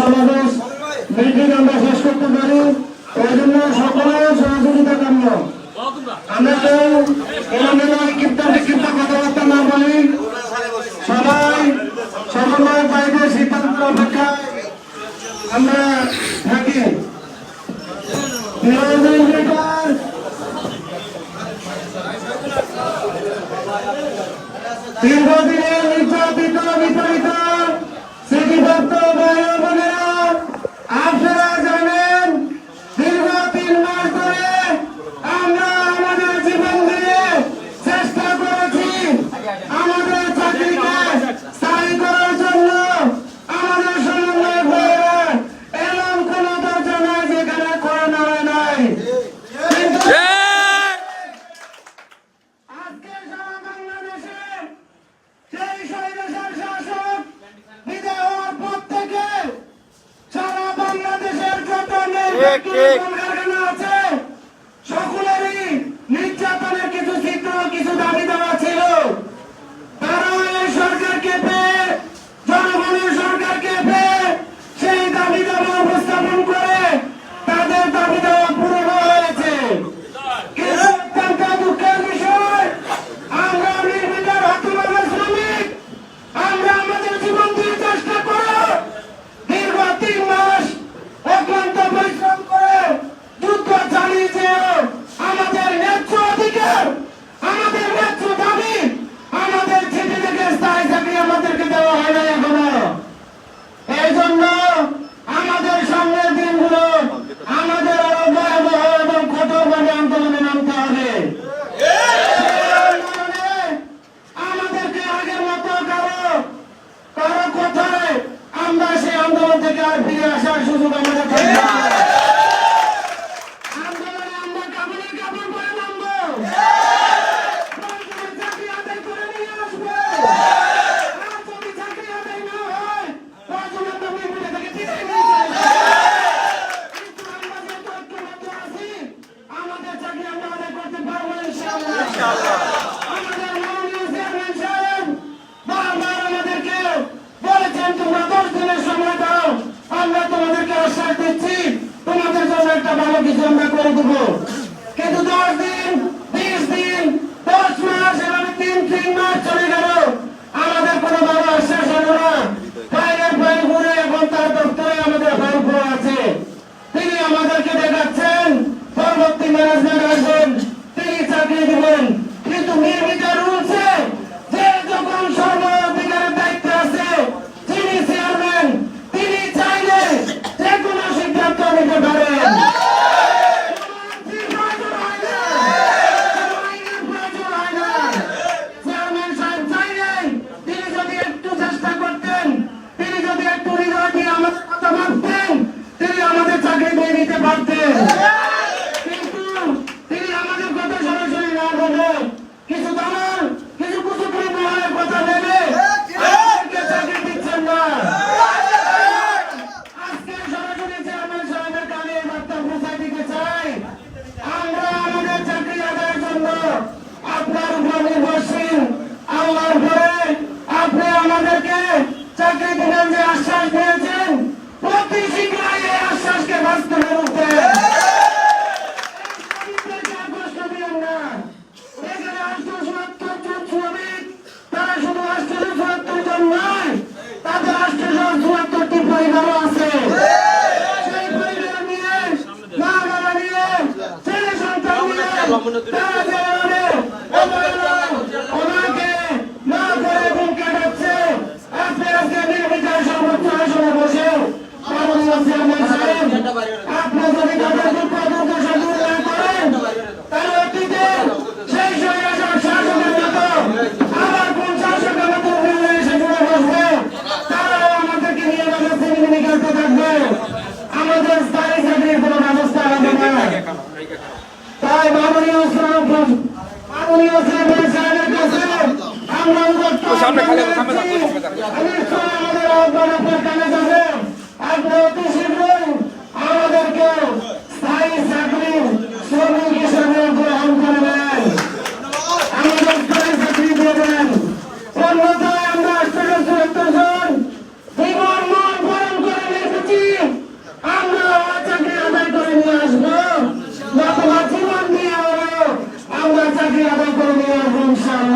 সমাবেশ মিটিং আমরা শেষ করতে পারি। এই জন্য সকলের সহযোগিতা কাম্য। আমরা কেউ কথাবার্তা না বলি, সবাই সমন্বয় বাইরে সিদ্ধান্ত অপেক্ষায় আমরা থাকি। দীর্ঘদিনের নির্যাতিত বিতাড়িত স্মৃতিপ্রাপ্ত ভাই বোনেরা, আপনারা জানেন দীর্ঘ 3 মাস ধরে আমরা আমাদের জীবন দিয়ে চেষ্টা করেছি আমাদের চাকরিকে স্থায়ী করার জন্য। আমাদের সমন্বয় ভাইয়েরা এমন কোন দরজা নাই যেখানে করোনা হয় নাই। আজকে সারা বাংলাদেশে সেই স্বৈরাচার শাসক বিদায় হওয়ার পর থেকে সারা বাংলাদেশের যত কারখানা আছে সকলেরই নির্যাতনের কিছু চিত্র, কিছু দাবি দেওয়া ছিল। তারা এই সরকারকে পেয়ে, জনগণের সরকারকে পেয়ে সেই দাবি দেওয়া উপস্থাপন করে তাদের দাবি দেওয়া পূরণ হয়েছে। কিন্তু অত্যন্ত দুঃখের বিষয়, আমরা নির্বিচার হতভাগা শ্রমিক, আমরা আমাদের জীবন দিয়ে চেষ্টা করে দীর্ঘ 3 মাস অক্লান্ত পরিশ্রম করে যুদ্ধ চালিয়েছেও আমাদের ন্যায্য অধিকার, আমাদের ন্যায্য দাবি, আমাদের চিঠি থেকে স্থায়ী চাকরি আমাদেরকে দেওয়া হয় না এখনো। এই জন্য আমাদের সামনের দিনগুলো আমাদের আরো ভয়াবহ এবং কঠোরভাবে আন্দোলনে নামতে হবে। আমাদেরকে আগের মতো কারো কোথায় আমরা সেই আন্দোলন থেকে আর ফিরে আসার সুযোগ আমাদের থাকবে না। আন্দোলনে আমরা কাপড়ে কাপড় করে নামবো, চাকরি আদায় করে নিয়ে আসবো। আর যদি চাকরি আদায় না হয় প্রয়োজন আমরা মিরপুরে থেকে বিদায় নিয়ে যাবো। কিন্তু আমরা যে ঐক্যবদ্ধ আছি, আমাদের চাকরি আমরা আদায় করতে পারবো ইনশাআল্লাহ। আমাদের মাননীয় চেয়ারম্যান সাহেব বারবার আমাদেরকে বলেছেন তোমরা 10 দিনের সময় দাও, আমরা তোমাদেরকে আশ্বাস দিচ্ছি ইনশাআল্লাহ।